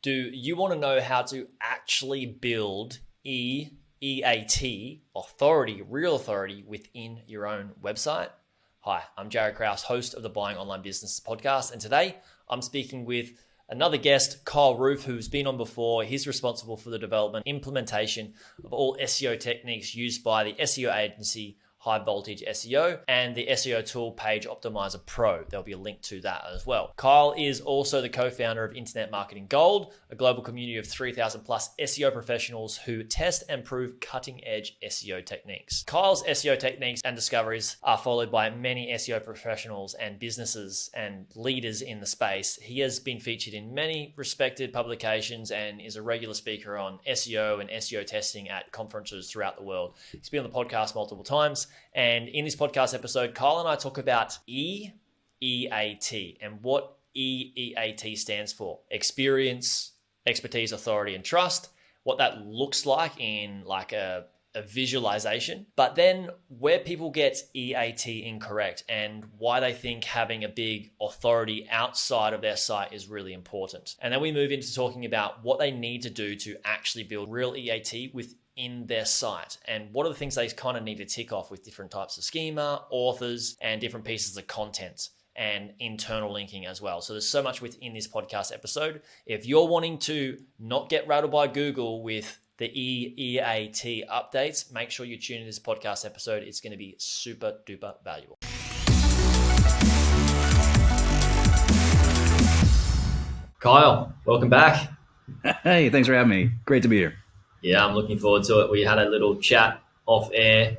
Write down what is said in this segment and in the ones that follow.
Do you want to know how to actually build EEAT, authority, real authority within your own website? Hi, I'm Jaryd Krause, host of the Buying Online Business podcast. And today I'm speaking with another guest, Kyle Roof, who's been on before. He's responsible for the development, implementation of all SEO techniques used by the SEO agency High Voltage SEO and the SEO tool PageOptimizer Pro. There'll be a link to that as well. Kyle is also the co-founder of Internet Marketing Gold, a global community of 3,000 plus SEO professionals who test and prove cutting-edge SEO techniques. Kyle's SEO techniques and discoveries are followed by many SEO professionals and businesses and leaders in the space. He has been featured in many respected publications and is a regular speaker on SEO and SEO testing at conferences throughout the world. He's been on the podcast multiple times. And in this podcast episode, Kyle and I talk about EEAT and what EEAT stands for. Experience, expertise, authority, and trust. What that looks like in like a visualization. But then where people get EAT incorrect and why they think having a big authority outside of their site is really important. And then we move into talking about what they need to do to actually build real EAT within their site and what are the things they kind of need to tick off with different types of schema, authors, and different pieces of content and internal linking as well. So there's so much within this podcast episode. If you're wanting to not get rattled by Google with the EEAT updates, make sure you tune in this podcast episode. It's going to be super duper valuable. Kyle, welcome back. Hey, thanks for having me. Great to be here. Yeah, I'm looking forward to it. We had a little chat off air.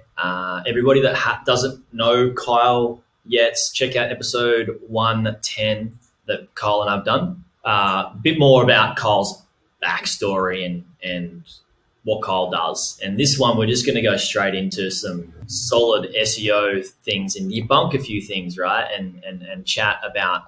Everybody that doesn't know Kyle yet, check out episode 110 that Kyle and I've done. A bit more about Kyle's backstory and what Kyle does. And this one, we're just going to go straight into some solid SEO things and debunk a few things, right? And chat about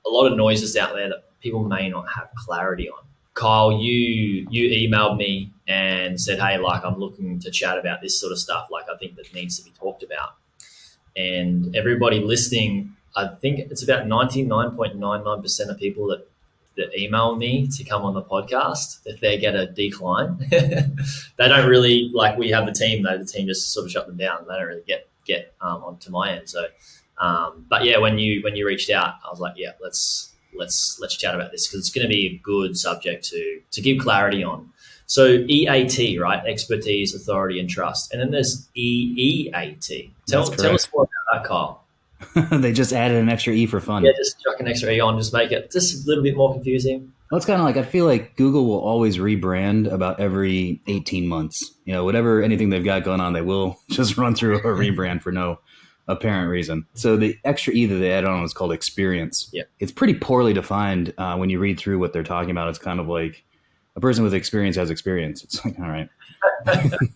a lot of noises out there that people may not have clarity on. Kyle, you emailed me and said, hey, like I'm looking to chat about this sort of stuff. Like I think that needs to be talked about. And everybody listening, I think it's about 99.99% of people that email me to come on the podcast, if they get a decline, they don't really like, we have the team though, the team just sort of shut them down. They don't really get onto my end. So, but yeah, when you reached out, I was like, yeah, let's chat about this because it's going to be a good subject to give clarity on. So EAT, right? Expertise, authority, and trust. And then there's EEAT. Tell us more about that, Kyle. They just added an extra E for fun. Yeah, just chuck an extra E on, just make it just a little bit more confusing. Well, it's kind of like, I feel like Google will always rebrand about every 18 months. You know, anything they've got going on, they will just run through a rebrand for no apparent reason. So the extra E that they added on is called experience. Yeah. It's pretty poorly defined when you read through what they're talking about. It's kind of like a person with experience has experience. It's like, all right.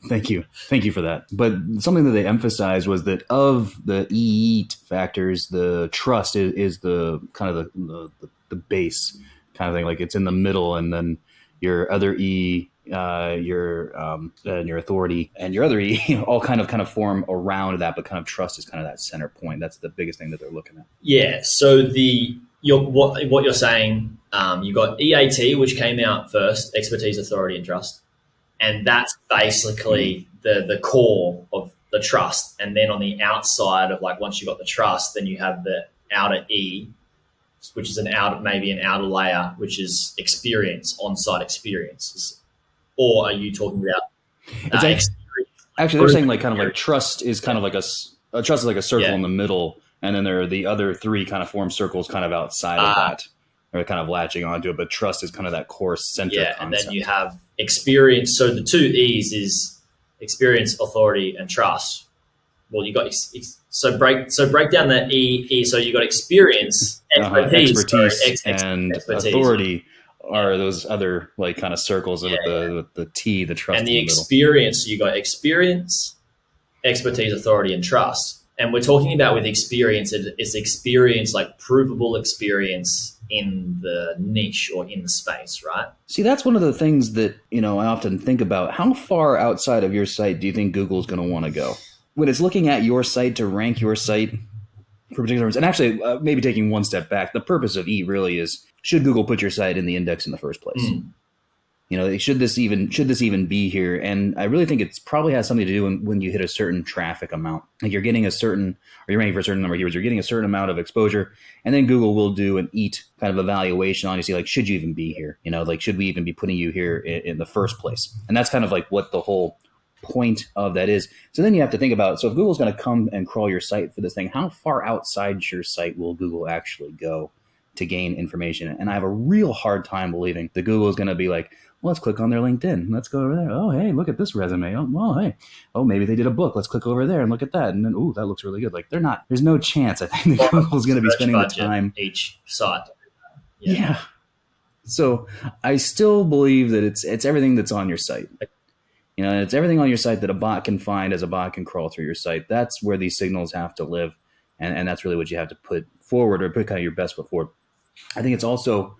Thank you for that. But something that they emphasized was that of the EEAT factors, the trust is the kind of the base kind of thing. Like it's in the middle, and then your other E, your authority, and your other E all kind of form around that. But kind of trust is kind of that center point. That's the biggest thing that they're looking at. Yeah. So what you're saying, you got EAT, which came out first, expertise, authority, and trust. And that's basically the core of the trust. And then on the outside of like, once you got the trust, then you have the outer E, which is maybe an outer layer, which is experience, on-site experiences. Or are you talking about experience? Actually, they're saying like kind of like trust is kind of like trust is like a circle in the middle. And then there are the other three kind of form circles kind of outside of that. Or kind of latching onto it, but trust is kind of that core center concept. And then you have experience. So the two E's is experience, authority, and trust. Well, you got so break down that E. So you got experience, expertise, and authority are those other like kind of circles with the T, the trust, and the experience. So you got experience, expertise, authority, and trust. And we're talking about with experience, it's experience, like provable experience in the niche or in the space, right? See, that's one of the things that, I often think about. How far outside of your site do you think Google is going to want to go? When it's looking at your site to rank your site for particular reasons, and actually maybe taking one step back, the purpose of E really is should Google put your site in the index in the first place? You know, should this even be here? And I really think it's probably has something to do when you hit a certain traffic amount. Like you're getting you're ranking for a certain number of keywords, you're getting a certain amount of exposure, and then Google will do an EAT kind of evaluation on you, see like, should you even be here? You know, like, should we even be putting you here in the first place? And that's kind of like what the whole point of that is. So then you have to think about, so if Google's going to come and crawl your site for this thing, how far outside your site will Google actually go to gain information? And I have a real hard time believing that Google is going to be like, well, let's click on their LinkedIn. Let's go over there. Oh, hey, look at this resume. Oh, well, hey. Oh, maybe they did a book. Let's click over there and look at that. And then, ooh, that looks really good. Like, they're not. There's no chance, I think, that Google's going to be spending the time. Each site. Yeah. So I still believe that it's everything that's on your site. You know, it's everything on your site that a bot can find as a bot can crawl through your site. That's where these signals have to live. And that's really what you have to put forward, or put kind of your best foot forward. I think it's also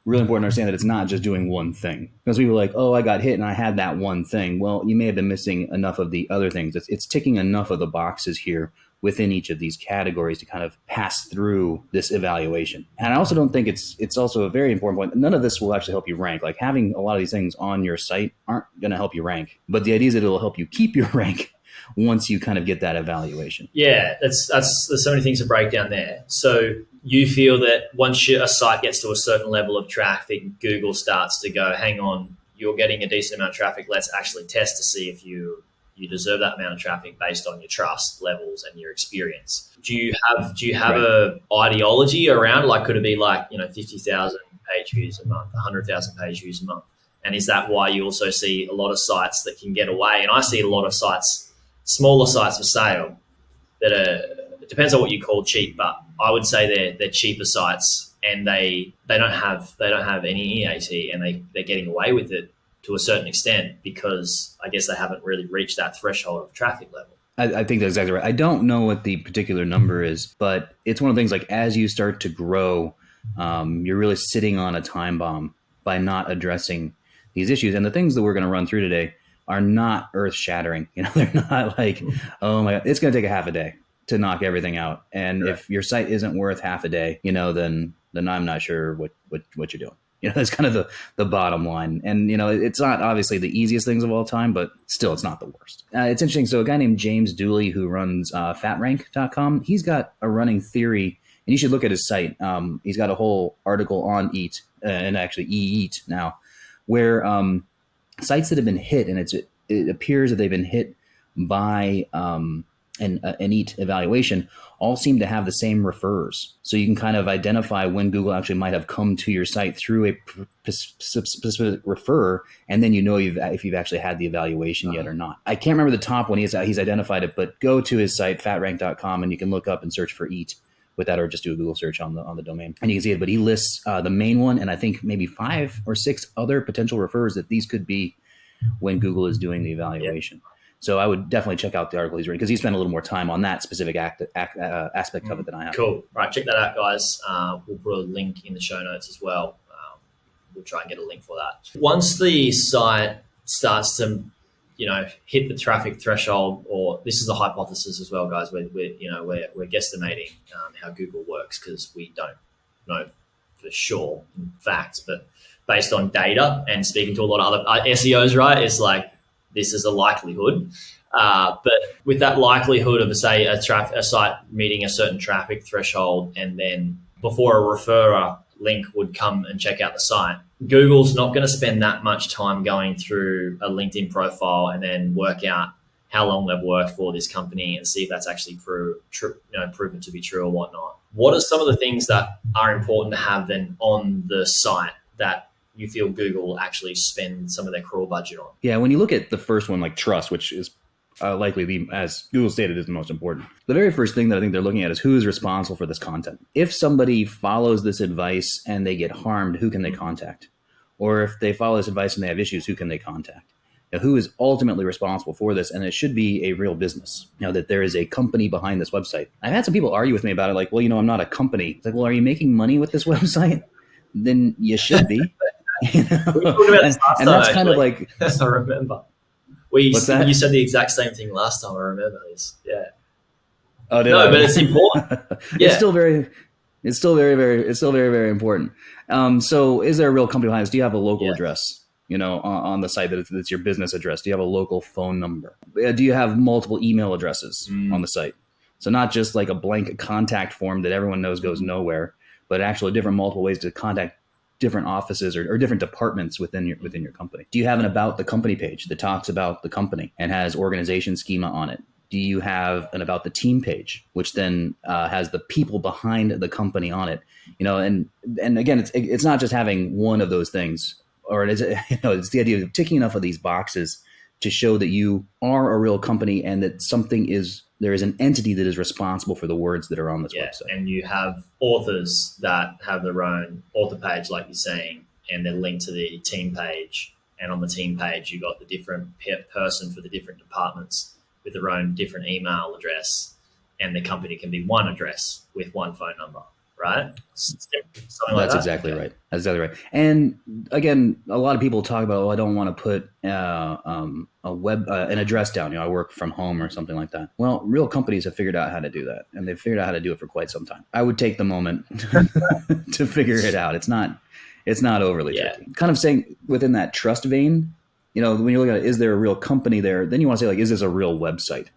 really important to understand that it's not just doing one thing. Because we were like, oh, I got hit and I had that one thing. Well, you may have been missing enough of the other things. It's ticking enough of the boxes here within each of these categories to kind of pass through this evaluation. And I also don't think it's also a very important point. None of this will actually help you rank. Like having a lot of these things on your site aren't going to help you rank. But the idea is that it'll help you keep your rank once you kind of get that evaluation. Yeah, there's so many things to break down there. So you feel that once a site gets to a certain level of traffic, Google starts to go, hang on, you're getting a decent amount of traffic. Let's actually test to see if you deserve that amount of traffic based on your trust levels and your experience. Do you have a ideology around, like, could it be like, 50,000 page views a month, 100,000 page views a month? And is that why you also see a lot of sites that can get away? And I see a lot of sites, smaller sites for sale, that it depends on what you call cheap, but I would say they're cheaper sites, and they don't have any EAT, and they're getting away with it to a certain extent because I guess they haven't really reached that threshold of traffic level. I think that's exactly right. I don't know what the particular number is, but it's one of the things, like, as you start to grow, you're really sitting on a time bomb by not addressing these issues. And the things that we're going to run through today are not earth shattering. They're not like, oh my God, it's going to take a half a day to knock everything out. And if your site isn't worth half a day, then I'm not sure what you're doing. That's kind of the bottom line. And, it's not obviously the easiest things of all time, but still, it's not the worst. It's interesting. So a guy named James Dooley, who runs fatrank.com, he's got a running theory, and you should look at his site. He's got a whole article on EAT, and actually EEAT now, where sites that have been hit, and it appears that they've been hit by an EAT evaluation, all seem to have the same referrers. So you can kind of identify when Google actually might have come to your site through a specific referrer, and then if you've actually had the evaluation yet or not. I can't remember the top one. He's identified it, but go to his site, fatrank.com, and you can look up and search for EAT with that, or just do a Google search on the domain, and you can see it. But he lists the main one, and I think maybe 5 or 6 other potential referrers that these could be when Google is doing the evaluation. Yeah. So I would definitely check out the article he's reading, because he spent a little more time on that specific aspect of it than I have. Cool. Right, check that out, guys. We'll put a link in the show notes as well. We'll try and get a link for that. Once the site starts to, hit the traffic threshold, or this is a hypothesis as well, guys. We're guesstimating how Google works, because we don't know for sure facts, but based on data and speaking to a lot of other SEOs, right, it's like, this is a likelihood. But with that likelihood of, say, a site meeting a certain traffic threshold, and then before a referrer link would come and check out the site, Google's not going to spend that much time going through a LinkedIn profile and then work out how long they've worked for this company and see if that's actually proven to be true or whatnot. What are some of the things that are important to have then on the site that you feel Google will actually spend some of their crawl budget on? Yeah, when you look at the first one, like trust, which is likely, as Google stated, is the most important. The very first thing that I think they're looking at is who is responsible for this content. If somebody follows this advice and they get harmed, who can they contact? Or if they follow this advice and they have issues, who can they contact? Who is ultimately responsible for this? And it should be a real business, that there is a company behind this website. I've had some people argue with me about it, like, well, I'm not a company. It's like, well, are you making money with this website? Then you should be. We talked about this last and time, that's kind of like, yes, I remember. You said the exact same thing last time. I remember this. Yeah. Oh, no, but it's important. Yeah. It's still very. It's still very important. So is there a real company behind this? Do you have a local address, on the site that's your business address? Do you have a local phone number? Do you have multiple email addresses on the site? So not just like a blank contact form that everyone knows goes nowhere, but actually different multiple ways to contact different offices or different departments within your company. Do you have an about the company page that talks about the company and has organization schema on it? Do you have an about the team page, which then has the people behind the company on it? And again, it's not just having one of those things, or it's the idea of ticking enough of these boxes to show that you are a real company and that there is an entity that is responsible for the words that are on this website. And you have authors that have their own author page, like you're saying, and they're linked to the team page. And on the team page, you got the different person for the different departments with their own different email address, and the company can be one address with one phone number, right? That's exactly right. That's exactly right. And again, a lot of people talk about, I don't want to put an address down. I work from home or something like that. Well, real companies have figured out how to do that, and they've figured out how to do it for quite some time. I would take the moment to figure it out. It's not overly tricky. Kind of saying within that trust vein, when you look at it, is there a real company there? Then you want to say, like, is this a real website?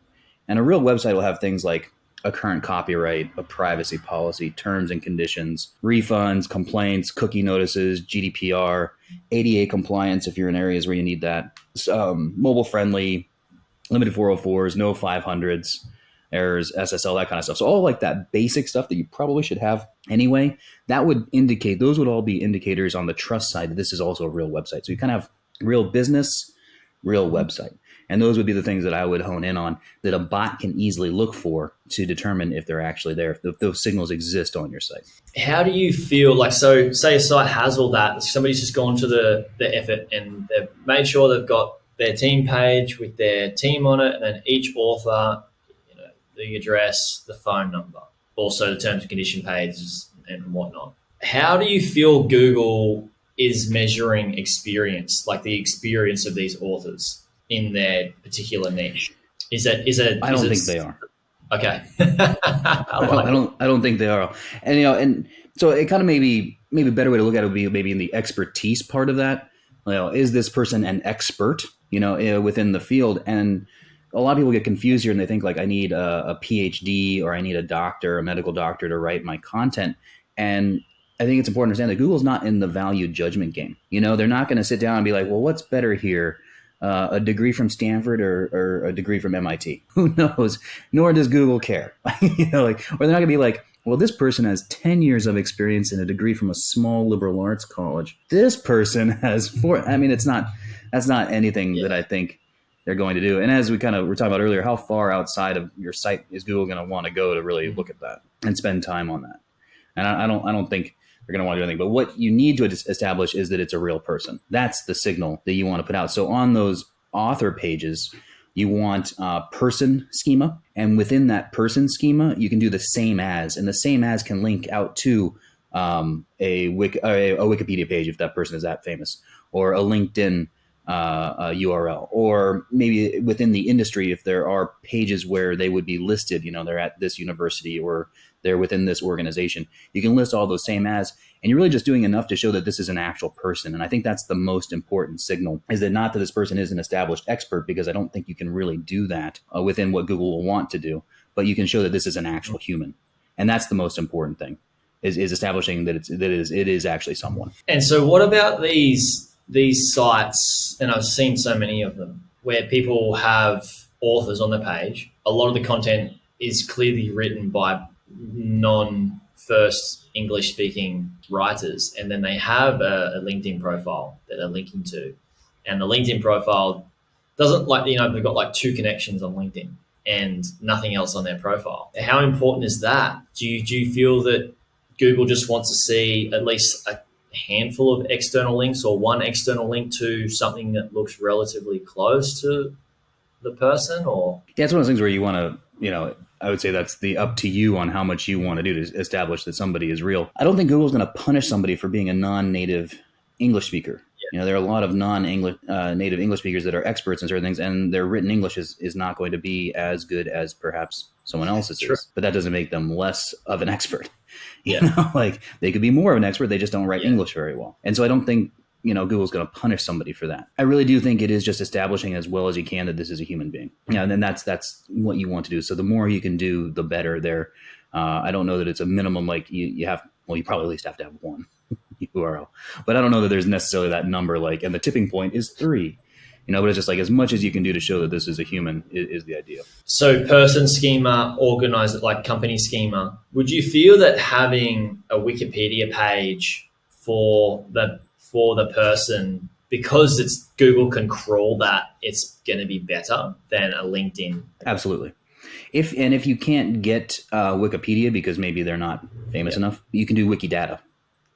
And a real website will have things like a current copyright, a privacy policy, terms and conditions, refunds, complaints, cookie notices, GDPR, ADA compliance if you're in areas where you need that, mobile friendly, limited 404s, no 500s, errors, SSL, that kind of stuff. So all like that basic stuff that you probably should have anyway, those would all be indicators on the trust side that this is also a real website. So you kind of have real business, real website. And those would be the things that I would hone in on that a bot can easily look for to determine if they're actually there, if those signals exist on your site. How do you feel like, so say a site has all that, somebody's just gone to the effort and they've made sure they've got their team page with their team on it, and then each author, the address, the phone number, also the terms and condition pages and whatnot. How do you feel Google is measuring experience, like the experience of these authors in their particular niche? I don't think they are. Okay. I don't think they are. And so it kind of maybe a better way to look at it would be maybe in the expertise part of that. Is this person an expert, within the field? And a lot of people get confused here and they think like I need a PhD or I need a medical doctor to write my content. And I think it's important to understand that Google's not in the value judgment game. They're not going to sit down and be like, well, what's better here? A degree from Stanford or a degree from MIT? Who knows? Nor does Google care. Or they're not going to be like, well, this person has 10 years of experience and a degree from a small liberal arts college. This person has 4. I mean, that's not anything that I think they're going to do. And as we were talking about earlier, how far outside of your site is Google going to want to go to really look at that and spend time on that? And I don't think they're going to want to do anything. But what you need to establish is that it's a real person. That's the signal that you want to put out. So on those author pages, you want person schema. And within that person schema, you can do the same as. And the same as can link out to a Wikipedia page if that person is that famous, or a LinkedIn URL, or maybe within the industry if there are pages where they would be listed, they're at this university or they're within this organization. You can list all those same as, and you're really just doing enough to show that this is an actual person. And I think that's the most important signal, is that not that this person is an established expert, because I don't think you can really do that within what Google will want to do, but you can show that this is an actual human. And that's the most important thing, is establishing that it is actually someone. And so what about these sites, and I've seen so many of them, where people have authors on the page? A lot of the content is clearly written by non-first English-speaking writers, and then they have a LinkedIn profile that they're linking to, and the LinkedIn profile doesn't they've got like 2 connections on LinkedIn and nothing else on their profile. How important is that? Do you feel that Google just wants to see at least a handful of external links, or one external link to something that looks relatively close to the person? Or it's one of those things where you want to, I would say that's up to you on how much you want to do to establish that somebody is real. I don't think Google's going to punish somebody for being a non-native English speaker. Yeah. There are a lot of native English speakers that are experts in certain things, and their written English is not going to be as good as perhaps someone else's is. But that doesn't make them less of an expert. Yeah. Like they could be more of an expert. They just don't write English very well. And so I don't think, Google's going to punish somebody for that. I really do think it is just establishing as well as you can that this is a human being. And then that's what you want to do. So the more you can do, the better there. I don't know that it's a minimum, like you probably at least have to have one URL, but I don't know that there's necessarily that number, and the tipping point is 3, but it's just like as much as you can do to show that this is a human is the idea. So person schema, organized like company schema, would you feel that having a Wikipedia page for the person, because it's Google can crawl that, it's going to be better than a LinkedIn? Absolutely. If you can't get Wikipedia because maybe they're not famous enough, you can do Wikidata,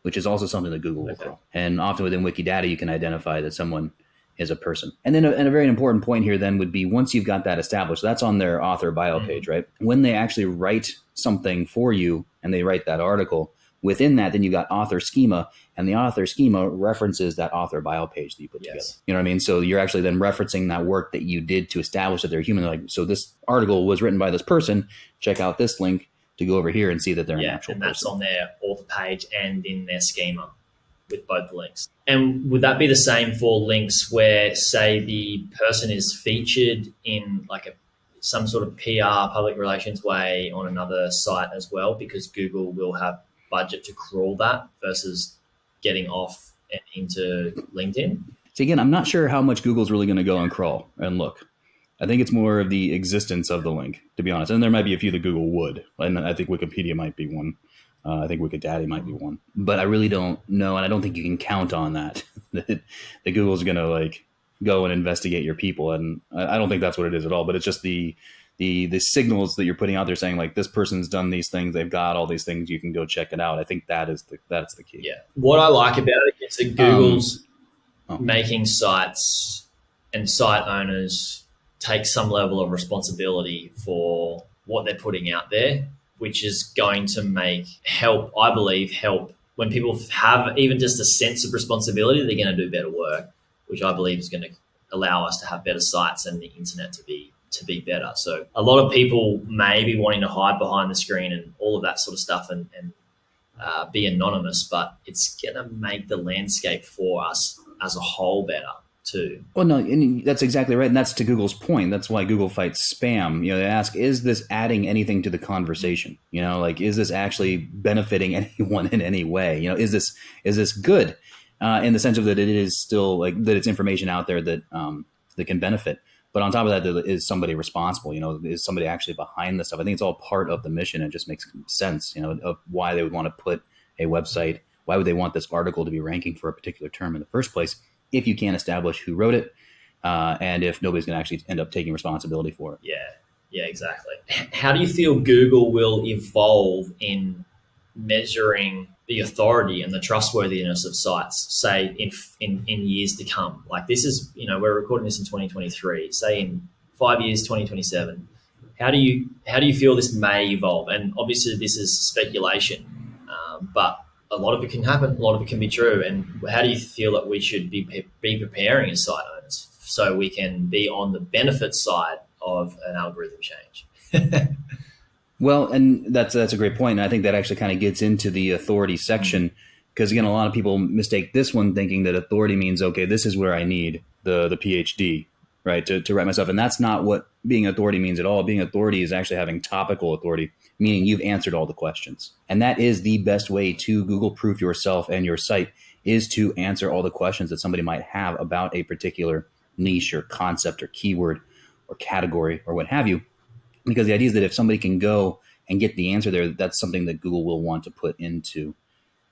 which is also something that Google will crawl. And often within Wikidata, you can identify that someone is a person. And then a very important point here then would be, once you've got that established, that's on their author bio page, right? When they actually write something for you and they write that article, within that, then you got author schema, and the author schema references that author bio page that you put together. You know what I mean? So you're actually then referencing that work that you did to establish that they're human. Like, so this article was written by this person. Check out this link to go over here and see that they're an actual person. And that's on their author page and in their schema with both links. And would that be the same for links where, say, the person is featured in some sort of PR, public relations way on another site as well, because Google will have budget to crawl that versus getting off and into LinkedIn? So again, I'm not sure how much Google's really going to go and crawl and look. I think it's more of the existence of the link, to be honest. And there might be a few that Google would. And I think Wikipedia might be one. I think Wikidata might be one. But I really don't know, and I don't think you can count on that, that Google's going to go and investigate your people. And I don't think that's what it is at all. But it's just the signals that you're putting out there saying, this person's done these things, they've got all these things, you can go check it out. I think that's the key. Yeah. What I like about it is that Google's making sites and site owners take some level of responsibility for what they're putting out there, which is going to help when people have even just a sense of responsibility, they're going to do better work, which I believe is going to allow us to have better sites and the internet to be better. So a lot of people may be wanting to hide behind the screen and all of that sort of stuff and be anonymous, but it's going to make the landscape for us as a whole better too. Well, no, and that's exactly right. And that's to Google's point. That's why Google fights spam. They ask, is this adding anything to the conversation? Is this actually benefiting anyone in any way? Is this good in the sense of that it is still that it's information out there that can benefit. But on top of that, there is somebody responsible, is somebody actually behind this stuff. I think it's all part of the mission. It just makes sense, of why they would want to put a website. Why would they want this article to be ranking for a particular term in the first place if you can't establish who wrote it and if nobody's going to actually end up taking responsibility for it? Yeah, exactly. How do you feel Google will evolve in measuring the authority and the trustworthiness of sites, say in years to come? This is, we're recording this in 2023, say in 5 years, 2027, how do you feel this may evolve? And obviously this is speculation, but a lot of it can happen, a lot of it can be true. And how do you feel that we should be preparing as site owners so we can be on the benefit side of an algorithm change? Well, and that's a great point. And I think that actually kind of gets into the authority section, because again, a lot of people mistake this one thinking that authority means, okay, this is where I need the PhD, right, to write myself. And that's not what being authority means at all. Being authority is actually having topical authority, meaning you've answered all the questions. And that is the best way to Google proof yourself and your site, is to answer all the questions that somebody might have about a particular niche or concept or keyword or category or what have you. Because the idea is that if somebody can go and get the answer there, that's something that Google will want to put into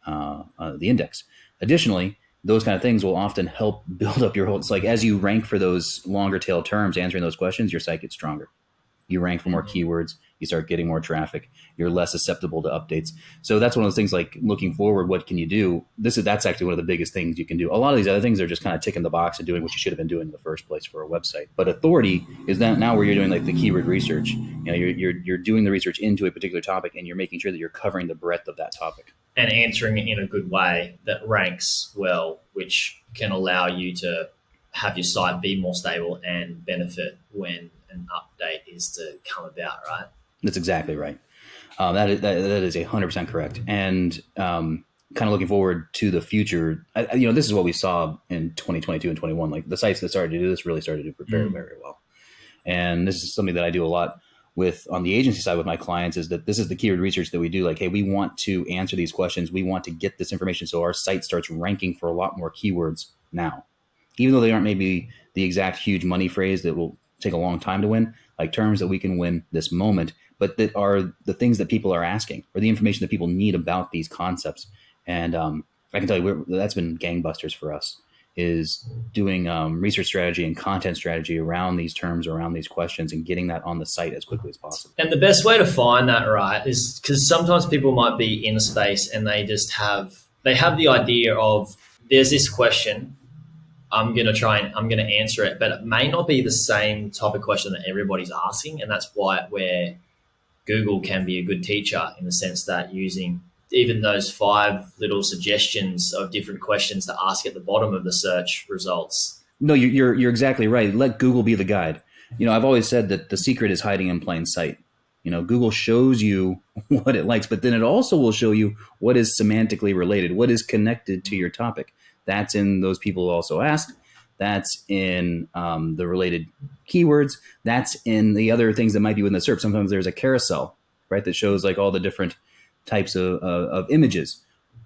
the index. Additionally, those kind of things will often help build up your whole, it's as you rank for those longer tail terms, answering those questions, your site gets stronger. You rank for more keywords, you start getting more traffic, you're less susceptible to updates. So that's one of those things, looking forward, what can you do? That's actually one of the biggest things you can do. A lot of these other things are just kind of ticking the box and doing what you should have been doing in the first place for a website. But authority is now where you're doing the keyword research. You're doing the research into a particular topic, and you're making sure that you're covering the breadth of that topic. And answering it in a good way that ranks well, which can allow you to have your site be more stable and benefit when an update is to come about, right? That's exactly right. That is 100% correct. And kind of looking forward to the future, this is what we saw in 2022 and 21. Like the sites that started to do this really started to do very, very well. And this is something that I do a lot with on the agency side with my clients, is that this is the keyword research that we do. Like, hey, we want to answer these questions. We want to get this information so our site starts ranking for a lot more keywords now, even though they aren't maybe the exact huge money phrase that will take a long time to win, like terms that we can win this moment, but that are the things that people are asking or the information that people need about these concepts. And I can tell you that's been gangbusters for us, is doing research strategy and content strategy around these terms, around these questions, and getting that on the site as quickly as possible. And the best way to find that, right, is because sometimes people might be in a space and they just have the idea of, there's this question, I'm going to answer it, but it may not be the same type of question that everybody's asking. And that's where Google can be a good teacher, in the sense that using even those 5 little suggestions of different questions to ask at the bottom of the search results. No, you're exactly right. Let Google be the guide. I've always said that the secret is hiding in plain sight. Google shows you what it likes, but then it also will show you what is semantically related, what is connected to your topic. That's in those people also asked. That's in the related keywords. That's in the other things that might be within the SERP. Sometimes there's a carousel, right, that shows like all the different types of images.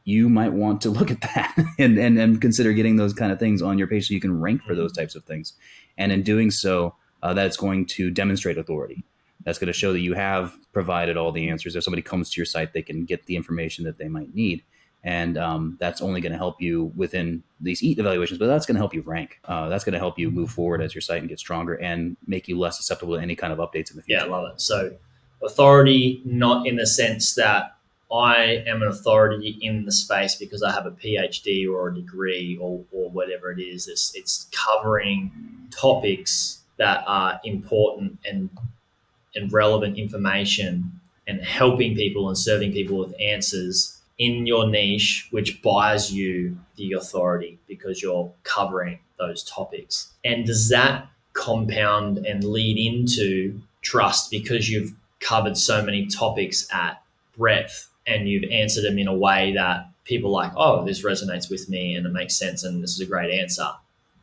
You might want to look at that and consider getting those kind of things on your page so you can rank for those types of things. And in doing so, that's going to demonstrate authority. That's going to show that you have provided all the answers. If somebody comes to your site, they can get the information that they might need. And that's only going to help you within these EAT evaluations, but that's going to help you rank. That's going to help you move forward as your site and get stronger and make you less susceptible to any kind of updates in the future. Yeah, I love it. So authority, not in the sense that I am an authority in the space because I have a PhD or a degree or whatever it is. It's covering topics that are important and relevant information, and helping people and serving people with answers in your niche, which buys you the authority because you're covering those topics. And does that compound and lead into trust because you've covered so many topics at breadth and you've answered them in a way that people are like, oh, this resonates with me and it makes sense and this is a great answer?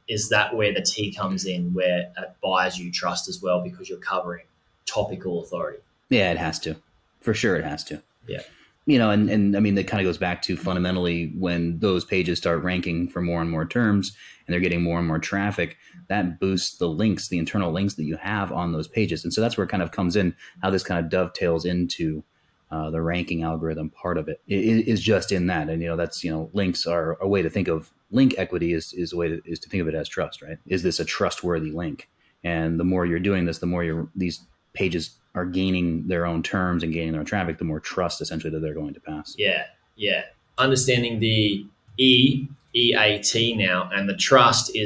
Is that where the T comes in, where it buys you trust as well because you're covering topical authority? Yeah, it has to. For sure it has to. Yeah. And I mean, that kind of goes back to fundamentally when those pages start ranking for more and more terms and they're getting more and more traffic, that boosts the links, the internal links that you have on those pages. And so that's where it kind of comes in, how this kind of dovetails into the ranking algorithm part of it is just in that. And, that's, links are a way to think of link equity is a way to think of it as trust, right? Is this a trustworthy link? And the more you're doing this, the more these pages are gaining their own terms and gaining their own traffic, the more trust essentially that they're going to pass. Yeah. Understanding the EEAT now, and the trust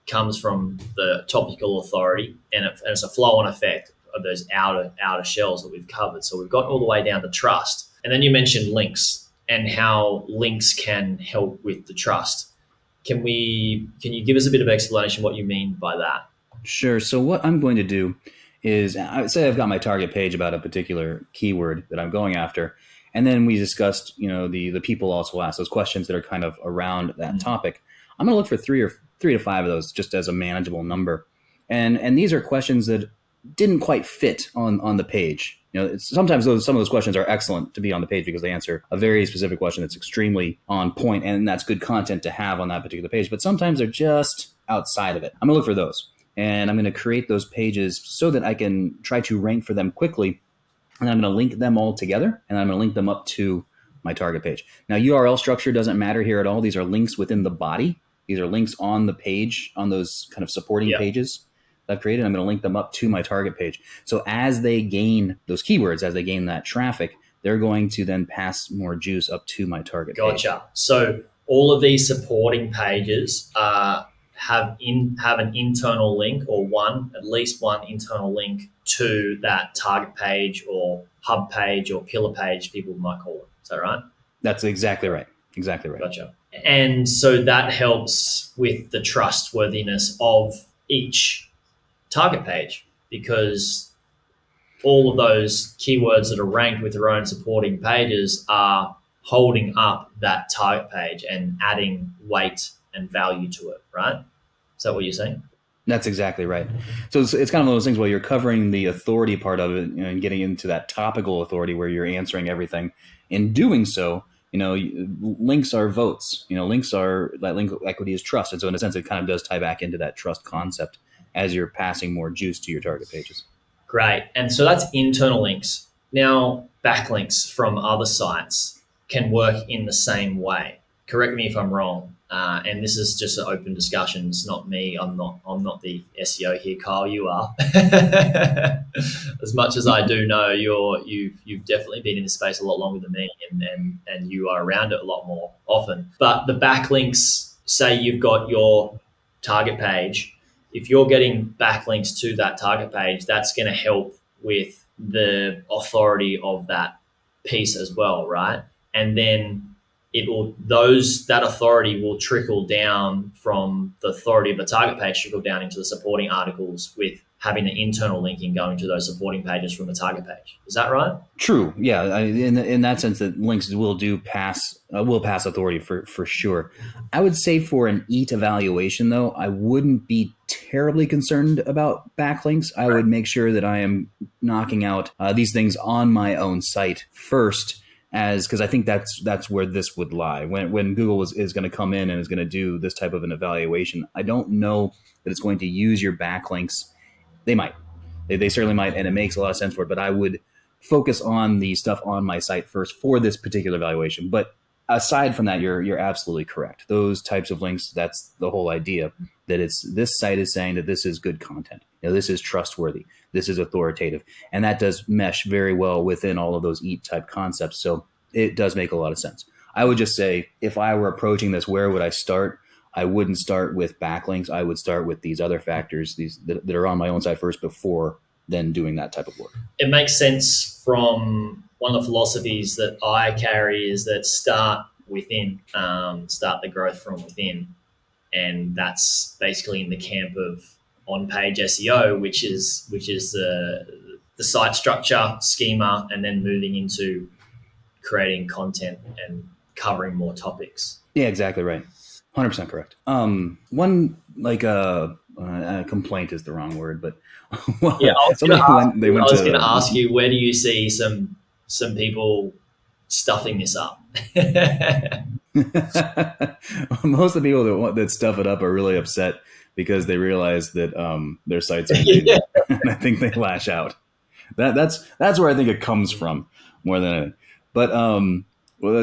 comes from the topical authority, and it's a flow-on effect of those outer shells that we've covered. So we've got all the way down to trust. And then you mentioned links and how links can help with the trust. Can you give us a bit of explanation what you mean by that? Sure. So what I'm going to do is, I would say I've got my target page about a particular keyword that I'm going after. And then we discussed, the people also ask those questions that are kind of around that topic. I'm going to look for 3 to 5 of those just as a manageable number. And these are questions that didn't quite fit on the page. Sometimes some of those questions are excellent to be on the page because they answer a very specific question that's extremely on point, and that's good content to have on that particular page. But sometimes they're just outside of it. I'm going to look for those. And I'm going to create those pages so that I can try to rank for them quickly. And I'm going to link them all together, and I'm going to link them up to my target page. Now, URL structure doesn't matter here at all. These are links within the body. These are links on the page, on those kind of supporting pages that I've created. I'm going to link them up to my target page. So as they gain those keywords, as they gain that traffic, they're going to then pass more juice up to my target page. Gotcha. So all of these supporting pages have an internal link, or at least one internal link to that target page or hub page or pillar page, people might call it. Is that right? That's exactly right. Gotcha. And so that helps with the trustworthiness of each target page, because all of those keywords that are ranked with their own supporting pages are holding up that target page and adding weight and value to it, right? Is that what you're saying? That's exactly right. So it's kind of one of those things where you're covering the authority part of it, and getting into that topical authority where you're answering everything. In doing so, links are votes. Links are, that link equity is trust. And so in a sense, it kind of does tie back into that trust concept as you're passing more juice to your target pages. Great. And so that's internal links. Now, backlinks from other sites can work in the same way. Correct me if I'm wrong. And this is just an open discussion. It's not me. I'm not the SEO here, Kyle. You are. As much as I do know, you've definitely been in this space a lot longer than me, and you are around it a lot more often. But the backlinks, say you've got your target page. If you're getting backlinks to that target page, that's going to help with the authority of that piece as well, right? And then that authority will trickle down from the authority of the target page, trickle down into the supporting articles with having the internal linking going to those supporting pages from the target page. Is that right? True. Yeah. In that sense, that links will pass authority for sure. I would say for an EAT evaluation, though, I wouldn't be terribly concerned about backlinks. I would make sure that I am knocking out these things on my own site first, because I think that's where this would lie. When Google is going to come in and is going to do this type of an evaluation, I don't know that it's going to use your backlinks. They might. They certainly might, and it makes a lot of sense for it. But I would focus on the stuff on my site first for this particular evaluation. But aside from that, you're absolutely correct. Those types of links, that's the whole idea, that this site is saying that this is good content. This is trustworthy. This is authoritative. And that does mesh very well within all of those EAT type concepts. So it does make a lot of sense. I would just say, if I were approaching this, where would I start? I wouldn't start with backlinks. I would start with these other factors, these that are on my own site first, before then doing that type of work. It makes sense from one of the philosophies that I carry, is that start within, start the growth from within. And that's basically in the camp of on-page SEO, which is the site structure, schema, and then moving into creating content and covering more topics. Yeah, exactly right. 100% correct. One complaint is the wrong word, but yeah, I was going to ask you, where do you see some people stuffing this up? Most of the people that stuff it up are really upset because they realize that their sites are yeah. And I think they lash out. That's where I think it comes from more than it. But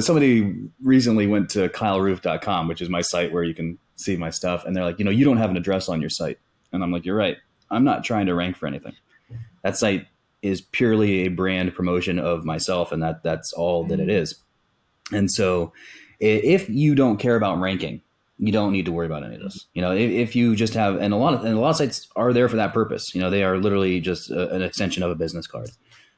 somebody recently went to kyleroof.com, which is my site where you can see my stuff, and they're like, you don't have an address on your site. And I'm like, you're right. I'm not trying to rank for anything. That site is purely a brand promotion of myself, and that's all that it is. And so if you don't care about ranking, you don't need to worry about any of this. If you just have, and a lot of sites are there for that purpose. They are literally just an extension of a business card,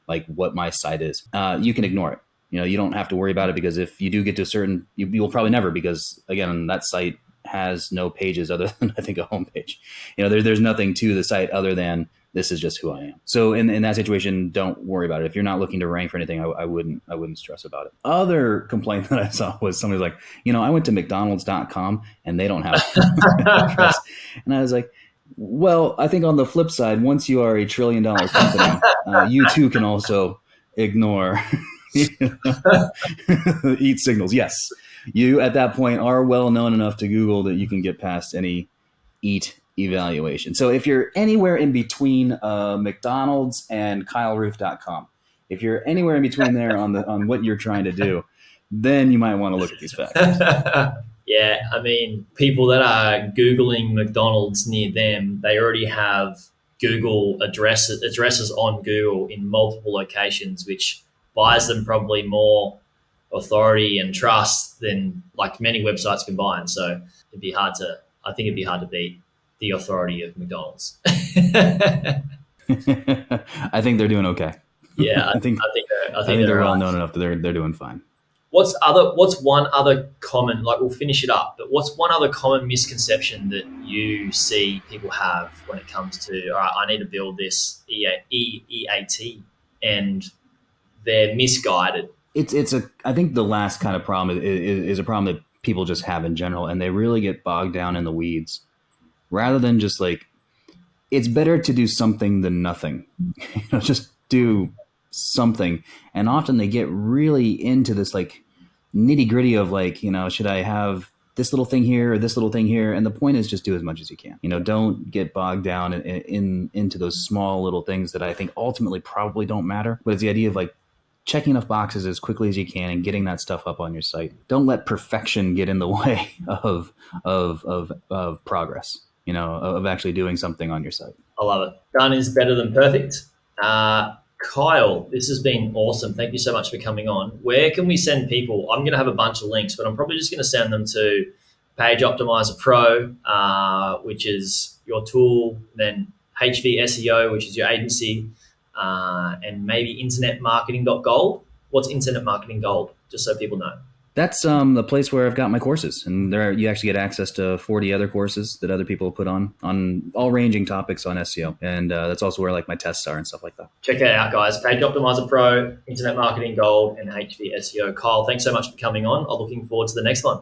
like what my site is. You can ignore it. You don't have to worry about it, because if you do get to a certain, you will probably never, because again, that site has no pages other than, I think, a homepage. There's nothing to the site other than this is just who I am. So in that situation, don't worry about it. If you're not looking to rank for anything, I wouldn't stress about it. Other complaint that I saw was somebody's like, I went to McDonald's.com and they don't have an address. And I was like, well, I think on the flip side, once you are $1 trillion company, you too can also ignore EAT signals. Yes. You at that point are well known enough to Google that you can get past any EAT evaluation. So if you're anywhere in between McDonald's and kyleroof.com, if you're anywhere in between there on what you're trying to do, then you might want to look at these factors. Yeah, I mean, people that are Googling McDonald's near them, they already have Google addresses on Google in multiple locations, which buys them probably more authority and trust than like many websites combined. So it'd be hard to beat the authority of McDonald's. I think they're doing okay. Yeah, I think they're well known enough that they're doing fine. What's one other common, like we'll finish it up, but what's one other common misconception that you see people have when it comes to, all right, I need to build this EEAT, and they're misguided? I think the last kind of problem is a problem that people just have in general, and they really get bogged down in the weeds rather than just like, it's better to do something than nothing. Just do something. And often they get really into this like nitty gritty of like, should I have this little thing here or this little thing here? And the point is just do as much as you can. Don't get bogged down into those small little things that I think ultimately probably don't matter. But it's the idea of like checking enough boxes as quickly as you can and getting that stuff up on your site. Don't let perfection get in the way of progress. Of actually doing something on your site. I love it. Done is better than perfect. Kyle, this has been awesome. Thank you so much for coming on. Where can we send people? I'm going to have a bunch of links, but I'm probably just going to send them to PageOptimizer Pro, which is your tool, then HV SEO, which is your agency, and maybe internetmarketing.gold. What's Internet Marketing Gold? Just so people know. That's the place where I've got my courses, and there you actually get access to 40 other courses that other people put on all ranging topics on SEO, and that's also where like my tests are and stuff like that. Check it out, guys. Page Optimizer Pro, Internet Marketing Gold, and HV SEO. Kyle, thanks so much for coming on. I'm looking forward to the next one.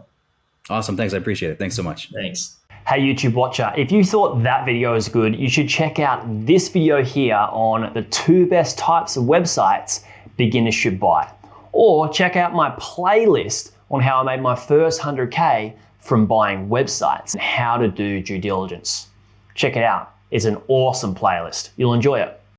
Awesome, thanks. I appreciate it. Thanks so much. Thanks. Hey YouTube watcher, if you thought that video was good, you should check out this video here on the 2 best types of websites beginners should buy. Or check out my playlist on how I made my first 100K from buying websites and how to do due diligence. Check it out. It's an awesome playlist. You'll enjoy it.